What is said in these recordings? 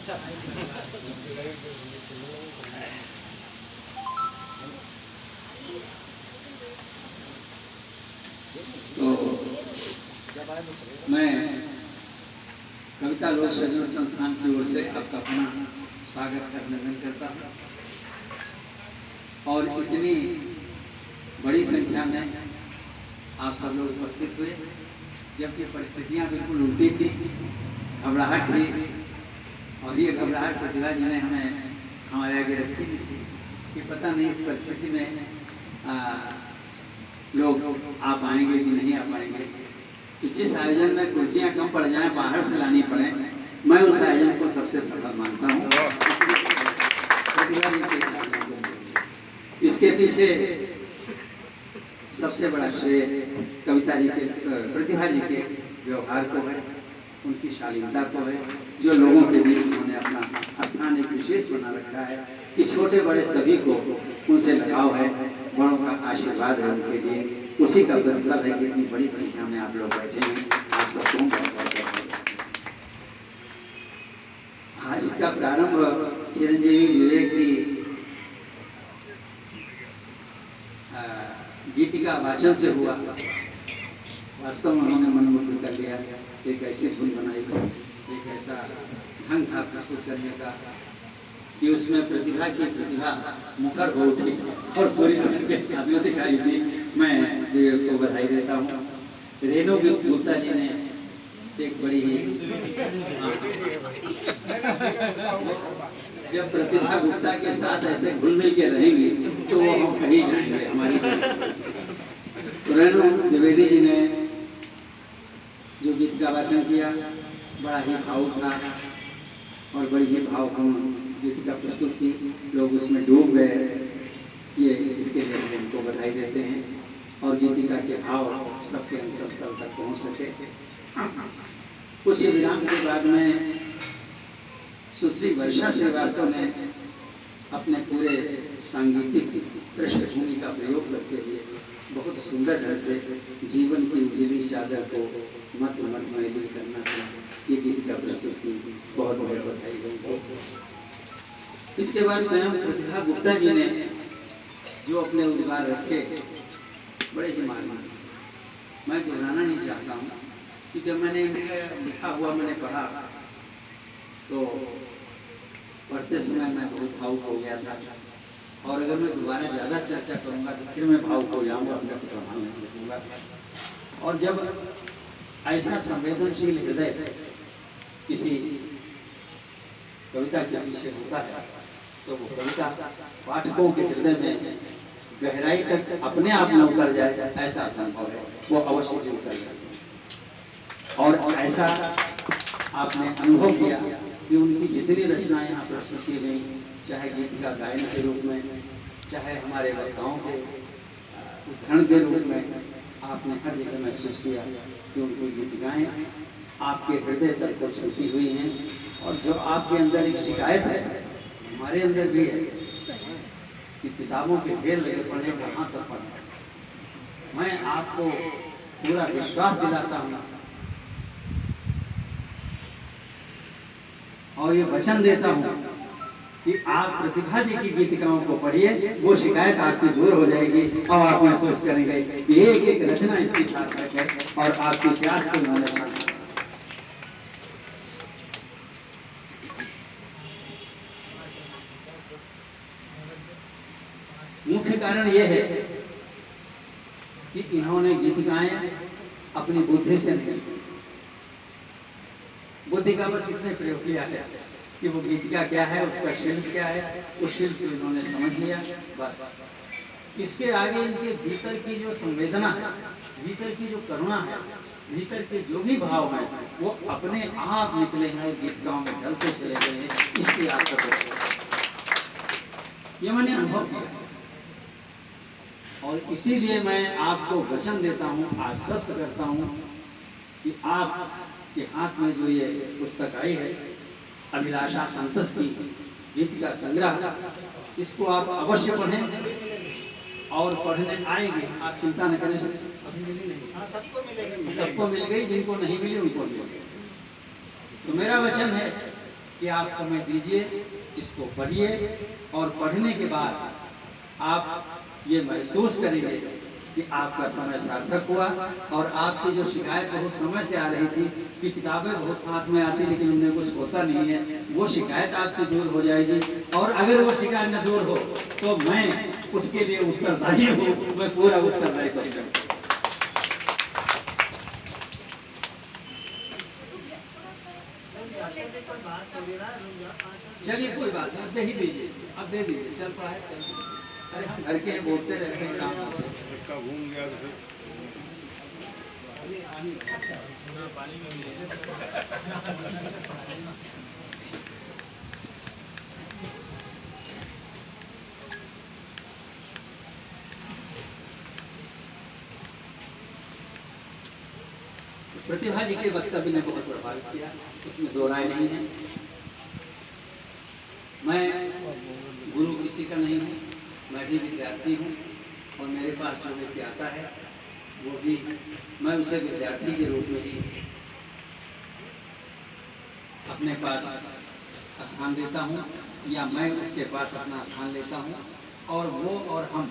तो मैं कविता लोक सृजन संस्थान की ओर से आपका पुनः स्वागत अभिनंदन करता हूँ। और इतनी बड़ी संख्या में आप सब लोग उपस्थित हुए, जबकि परिस्थितियाँ बिल्कुल उल्टी थी, घबराहट हुई। और ये घबराहट प्रतिभा जी ने हमें हमारे आगे रखी थी कि पता नहीं इस परिस्थिति में लोग आ पाएंगे कि नहीं आ पाएंगे। तो जिस आयोजन में कुर्सियाँ कम पड़ जाएं, बाहर से लानी पड़े, मैं उस आयोजन को सबसे सफल मानता हूँ। इसके पीछे सबसे बड़ा श्रेय कविता जी के, प्रतिभा जी के व्यवहार को है, उनकी शालीनता को है, जो लोगों के बीच उन्होंने अपना स्थान एक विशेष बना रखा है कि छोटे बड़े सभी को उनसे लगाव है, बड़ों का आशीर्वाद है उनके लिए। उसी का मतलब है कि इतनी बड़ी संख्या में आप लोग बैठे हैं। आप सबको आज का प्रारंभ चिरंजीवी विवेक की गीतिका वाचन से हुआ। वास्तव में उन्होंने मनमुग्ध कर लिया। एक ऐसी धुन बनाई, एक ऐसा ढंग था प्रस्तुत करने का कि उसमें प्रतिभा की प्रतिभा मुखर हो उठी और पूरी तरह के साथ में दिखाई दी। मैं विवेक को बधाई देता हूँ। रेणु गुप्ता जी ने एक बड़ी ही जब प्रतिभा गुप्ता के साथ ऐसे घुल मिल के रहेंगे तो वो हम कहीं जाएंगे हमारी। रेणु द्विवेदी जी ने जो गीत का वाचन किया बड़ा ही भावुक था और बड़ी ही भावपूर्ण गीत का प्रस्तुत की। लोग उसमें डूब गए। ये इसके लिए हम उनको बधाई देते हैं और गीतिका के भाव सबके अंतरस्थल तक पहुँच सके। कुछ विराम के बाद में सुश्री वर्षा श्रीवास्तव ने अपने पूरे सांगीतिक पृष्ठभूमि का प्रयोग करते हुए बहुत सुंदर ढंग से जीवन की उजली चादर को मत मैली करना था, ये गीत का प्रस्तुत की। बहुत बहुत बधाई उनको। इसके बाद स्वयं प्रतिभा गुप्ता जी ने जो अपने उद्गार रखे बड़े ही मार्मिक। मैं दोहराना नहीं चाहता हूँ कि जब मैंने लिखा हुआ मैंने पढ़ा तो पढ़ते समय मैं बहुत भावुक हो गया था। और अगर मैं दोबारा ज़्यादा चर्चा करूँगा तो फिर मैं भावुक हो जाऊँगा, अपने को संभाल नहीं सकूँगा। और जब ऐसा संवेदनशील हृदय किसी कविता के पीछे होता है तो वो कविता पाठकों के हृदय में गहराई तक अपने आप में उतर जाए, ऐसा संभव है। वो अवश्य ही उतर जाए। और ऐसा आपने अनुभव किया कि उनकी जितनी रचनाएं यहाँ प्रस्तुत की गई, चाहे गीत का गायन के रूप में, चाहे हमारे वक्ताओं के उद्धरण के रूप में, आपने हर जगह महसूस किया कि उनकी गीतिकाएँ आपके हृदय तक को छूती हुई हैं। और जो आपके अंदर एक शिकायत है, हमारे अंदर भी है कि किताबों के ढेर लगे पढ़े, कहाँ तक पढ़े। मैं आपको पूरा विश्वास दिलाता हूँ और ये वचन देता हूँ कि आप प्रतिभा जी की गीतिकाओं को पढ़िए, वो शिकायत आपकी दूर हो जाएगी और आप महसूस करेंगे कि एक एक रचना इसकी सार्थक है और आपकी प्यास को उन्होंने। मुख्य कारण ये है कि इन्होंने गीतिकाएं अपनी बुद्धि से नहीं, बुद्धि का बस इतने प्रयोग किया है कि वो गीतिका क्या है, उसका शिल्प क्या है, उस शिल्प को इन्होंने समझ लिया बस। इसके आगे इनके भीतर की जो संवेदना है, भीतर की जो करुणा है, भीतर के जो भी भाव हैं, वो अपने आप निकले हैं और गीतिकाओं में ढलते चले गए हैं। इसकी आपको ये मैंने अनुभव किया और इसीलिए मैं आपको वचन देता हूँ, आश्वस्त करता हूँ कि आपके हाथ में जो ये पुस्तक आई है, अभिलाषा अंतस की गीत का संग्रह, इसको आप अवश्य पढ़ें और पढ़ने आएंगे। आप चिंता न करें, अभी मिली नहीं, सबको मिल गई, जिनको नहीं मिली उनको मिल गई। तो मेरा वचन है कि आप समय दीजिए, इसको पढ़िए और पढ़ने के बाद आप ये महसूस करेंगे कि आपका समय सार्थक हुआ और आपकी जो शिकायत बहुत समय से आ रही थी कि किताबें बहुत हाथ में आती लेकिन उनमें कुछ होता नहीं है, वो शिकायत आपकी दूर हो जाएगी। और अगर वो शिकायत न दूर हो तो मैं उसके लिए उत्तरदायी हूँ, मैं पूरा उत्तरदायी करूँगा। चलिए कोई बात नहीं, अब दे ही दीजिए, अब दे दीजिए, चल पड़ा है, चल। अरे हम घर के हैं, बोलते रहते हैं, काम होते हैं। घूम गया तो प्रतिभा जी के वक्तव्य ने बहुत प्रभावित किया, उसमें दो राय नहीं है। मैं गुरु किसी का नहीं हूँ, मैं भी विद्यार्थी हूँ और मेरे पास जो व्यक्ति आता है वो भी मैं उसे विद्यार्थी के रूप में ही अपने पास स्थान देता हूँ या मैं उसके पास अपना स्थान लेता हूँ और वो और हम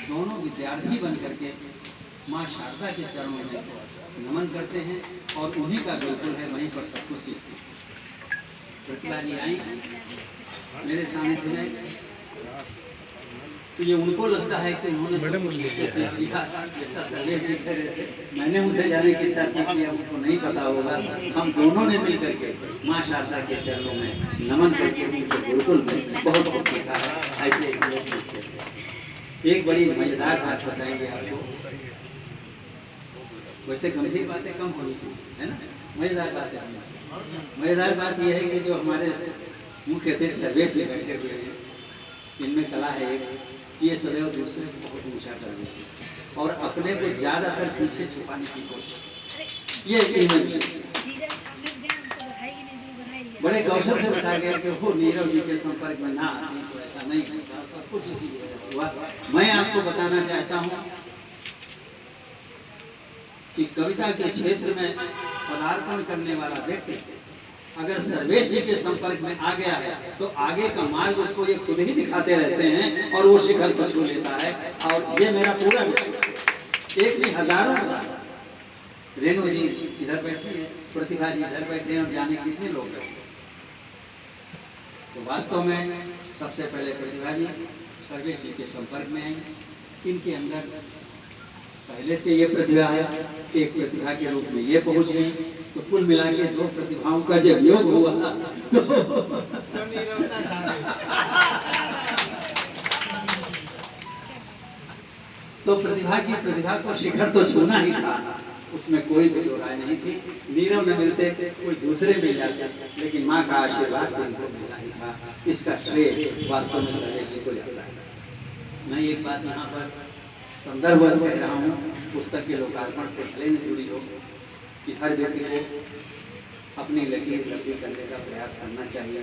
दोनों विद्यार्थी बन करके माँ शारदा के चरणों में नमन करते हैं और उन्हीं का बिल्कुल है, वहीं पर सब कुछ सीखते हैं। प्रतिभा जी आई मेरे सानिध्य में तो ये उनको लगता है कि उन्होंने जैसा सर्वेश जी कह रहे थे, मैंने उनसे जाने कितना सीख लिया उनको नहीं पता होगा। हम दोनों ने मिल करके माँ शारदा के चरणों में नमन करके उनके गुरुकुल में बहुत कुछ सीखा है। ऐसे एक बड़ी मजेदार बात बताएंगे आपको, वैसे गंभीर बातें कम होनी चाहिए, है ना, मजेदार बातें होनी चाहिए। मजेदार बात यह है कि जो हमारे मुख्य अतिथि सर्वेश जी बैठे हुए हैं, इनमें कला है एक कि ये सदैव दूसरे को बहुत ऊंचा कर देते और अपने को ज़्यादातर पीछे छुपाने की कोशिश। ये बड़े कौशल से बताया गया कि वो नीरव जी के संपर्क में ना आती तो ऐसा नहीं होता, सब कुछ इसी की वजह से हुआ। मैं आपको बताना चाहता हूँ कि कविता के क्षेत्र में पदार्पण करने वाला व्यक्ति अगर सर्वेश जी के संपर्क में आ गया है तो आगे का मार्ग उसको ये खुद ही दिखाते रहते हैं और वो शिखर को छू लेता है। और ये मेरा पूरा विश्वास, एक नहीं हजारों रेणु जी इधर बैठी है, प्रतिभा जी इधर बैठे हैं और जाने कितने लोग बैठे। तो वास्तव में सबसे पहले प्रतिभा जी सर्वेश जी के संपर्क में आई, इनके अंदर पहले से ये प्रतिभा है, एक प्रतिभा के रूप में ये पहुंच गई, तो कुल मिला के दो प्रतिभाओं का जब योग हुआ तो प्रतिभा को शिखर तो छूना ही था, उसमें कोई भी दो राय नहीं थी। नीरव न मिलते कोई दूसरे मिल जाते, लेकिन माँ का आशीर्वाद इनको मिला ही था। इसका श्रेय वास्तव में सर्वेश जी को जाता है। मैं एक बात यहाँ पर संदर्भ कह रहा हूँ, पुस्तक के लोकार्पण से भले न जुड़ी हो कि हर व्यक्ति को अपनी लकीर लंबी करने का प्रयास करना चाहिए,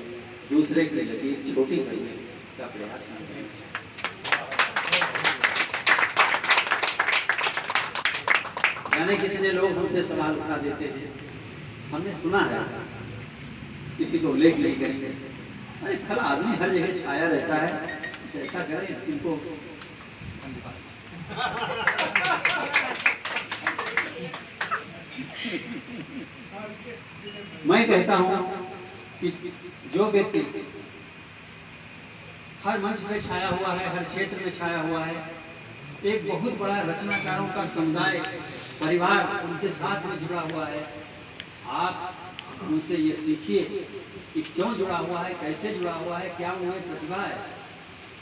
दूसरे की लकीर छोटी करने का प्रयास न करना चाहिए। जाने कितने लोग हमसे सवाल उठा देते हैं, हमने सुना है, किसी को उल्लेख नहीं करेंगे, अरे फला आदमी हर जगह छाया रहता है, ऐसा करें इनको। मैं कहता हूं कि जो व्यक्ति हर मंच में छाया हुआ है, हर क्षेत्र में छाया हुआ है, एक बहुत बड़ा रचनाकारों का समुदाय परिवार उनके साथ में जुड़ा हुआ है, आप उनसे ये सीखिए कि क्यों जुड़ा हुआ है, कैसे जुड़ा हुआ है, क्या उनमें प्रतिभा है,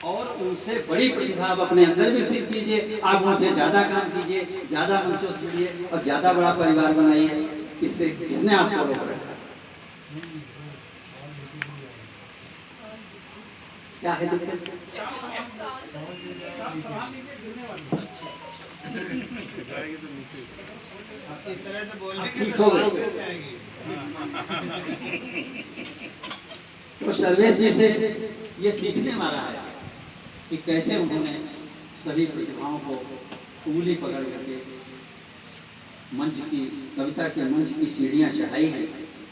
और उनसे बड़ी प्रतिभा आप अपने अंदर भी सीख लीजिए। आप उनसे ज़्यादा काम कीजिए, ज़्यादा मंचों से जुड़िए और ज़्यादा बड़ा परिवार बनाइए। इससे किसने आपको रोक रखा? क्या है दिक्कत? इस तरह से बोलने के तो तो सर्वेश जी से ये सीखने वाला है कि कैसे उन्होंने सभी प्रतिभाओं को उंगली पकड़ करके मंच की, कविता के मंच की सीढ़ियाँ चढ़ाई हैं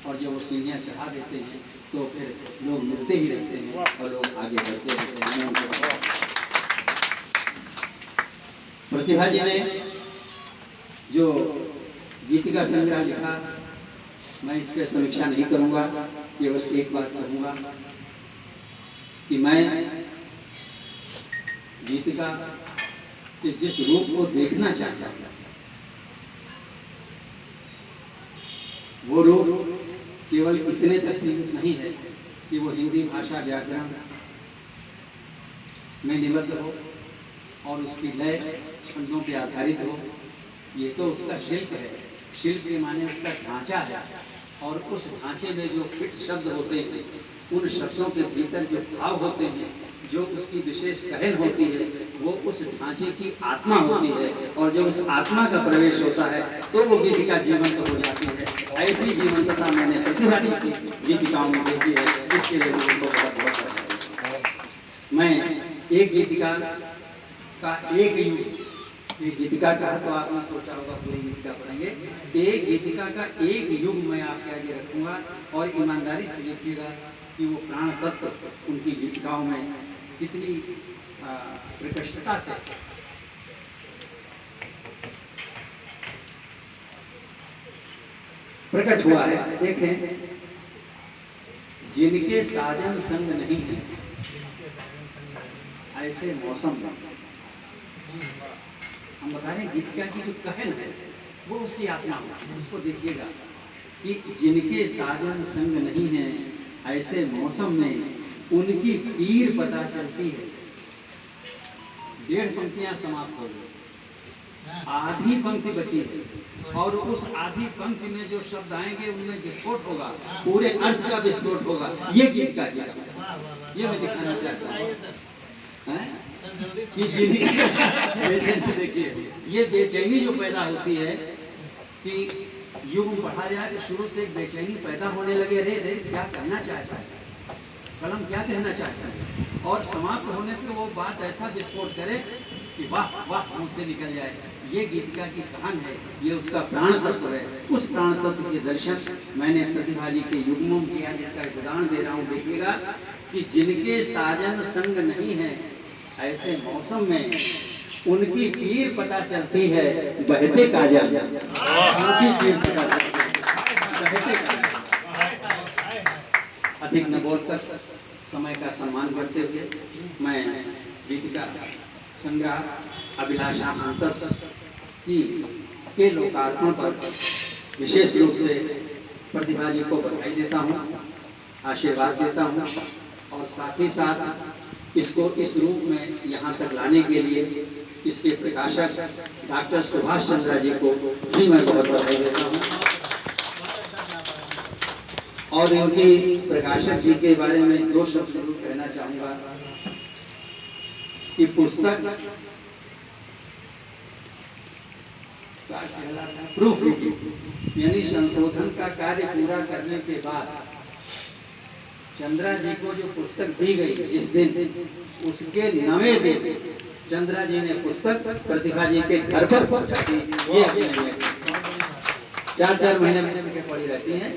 और जब वो सीढ़ियाँ चढ़ा देते हैं तो फिर लोग मिलते ही रहते हैं और लोग आगे बढ़ते रहते हैं। मैं उनको प्रतिभा जी ने जो गीतिका संग्रह लिखा, मैं इस पर समीक्षा नहीं करूंगा, केवल एक बात कहूंगा कि मैं गीतिका के जिस रूप को देखना चाहता था वो रूप केवल इतने तक सीमित नहीं है कि वो हिंदी भाषा व्याकरण में निबद्ध हो और उसकी लय छंदों पे आधारित हो। ये तो उसका शिल्प है, शिल्प के माने उसका ढांचा है, और उस ढांचे में जो फिट शब्द होते हैं, उन शब्दों के भीतर जो भाव होते हैं, जो उसकी विशेष कहल होती है, वो उस ढांचे की आत्मा होती है, और जब उस आत्मा का प्रवेश होता है तो वो गीतिका जीवंत हो जाती है। ऐसी जीवंतता मैंने प्रतिभा की गीतिकाओं में देखी है, इसके लिए उनको बहुत बहुत बधाई। मैं एक गीतिका का एक युग, एक गीतिका का तो आपने सोचा होगा पूरी गीतिका पढ़ेंगे, एक गीतिका का एक युग मैं आपके आगे रखूंगा, और ईमानदारी से देखिएगा कि वो प्राण तत्व उनकी गीतिकाओं में कितनी प्रकृष्टता से प्रकट हुआ है। देखें, जिनके साजन संग नहीं है ऐसे मौसम में, हम बता रहे हैं गीतिका की जो कहन है वो उसकी आत्मा है। उसको देखिएगा कि जिनके साजन संग नहीं है ऐसे मौसम में उनकी पीर पता चलती है। 1.5 पंक्तियां समाप्त हो गई, आधी पंक्ति बची है, और उस आधी पंक्ति में जो शब्द आएंगे उनमें विस्फोट होगा, पूरे अर्थ का विस्फोट होगा। ये गीत का ये मैं दिखाना चाहता हूँ कि बेचैनी, देखिए ये बेचैनी जो पैदा होती है कि युग में पढ़ा जाए तो शुरू से एक बेचैनी पैदा होने लगे, रे रे क्या कहना चाहता है, कलम क्या कहना चाहता है, और समाप्त होने पे वो बात ऐसा विस्फोट करे कि वाह वाह मुझसे निकल जाए। ये गीतिका की कहान है, ये उसका प्राण तत्व है। उस प्राण तत्व के दर्शन मैंने प्रतिभा जी के युग्मों में किया, जिसका एक उदाहरण दे रहा हूँ। देखिएगा कि जिनके साजन संग नहीं है ऐसे मौसम में उनकी पीर पता चलती है बहते काजल, उनकी पीर पता चलती है बहते काजल। अधिक न बोलकर समय का सम्मान करते हुए मैं गीतिका संग्रह अभिलाषा अंतस की के लोकार्पण पर विशेष रूप से प्रतिभा जी को बधाई देता हूँ, आशीर्वाद देता हूँ, और साथ ही साथ इसको इस रूप में यहाँ तक लाने के लिए इसके प्रकाशक डॉक्टर सुभाष चंद्रा जी को भी मैं बहुत बधाई देता हूँ। और इनकी प्रकाशक जी के बारे में 2 शब्द जरूर कहना चाहूँगा कि पुस्तक प्रूफ रीडिंग यानी संशोधन का कार्य पूरा करने के बाद चंद्रा जी को जो पुस्तक दी गई जिस दिन, उसके 9वें दिन चंद्रा जी ने पुस्तक प्रतिभा जी के घर पर पहुंचा दी। ये 4-4 महीने में पड़ी रहती हैं,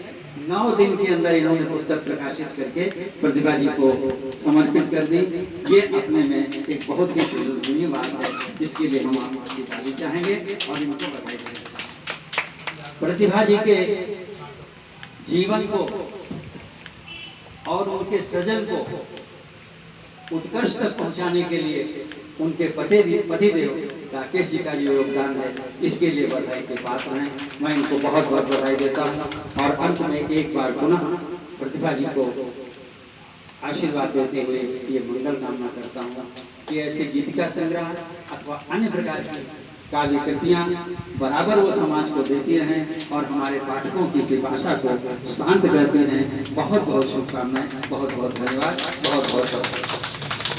9 दिन के अंदर इन्होंने पुस्तक प्रकाशित करके प्रतिभा जी को समर्पित कर दी। ये अपने में एक बहुत ही प्रशंसनीय बात है, इसके लिए हम आपकी तारीफ चाहेंगे और इनको बधाई देंगे। प्रतिभा जी के जीवन को और उनके सृजन को उत्कर्ष तक पहुंचाने के लिए उनके पतिदेव राकेश जी का जो योगदान है, इसके लिए बधाई के पात्र हैं। मैं इनको बहुत बहुत बधाई देता हूं, और अंत में एक बार पुनः प्रतिभा जी को आशीर्वाद देते हुए ये मंगल कामना करता हूँ कि ऐसे गीतिका संग्रह अथवा अन्य प्रकार की काव्य कृतियाँ बराबर वो समाज को देती रहें और हमारे पाठकों की पिपाशा को शांत करती रहें। बहुत बहुत शुभकामनाएं, बहुत बहुत धन्यवाद, बहुत बहुत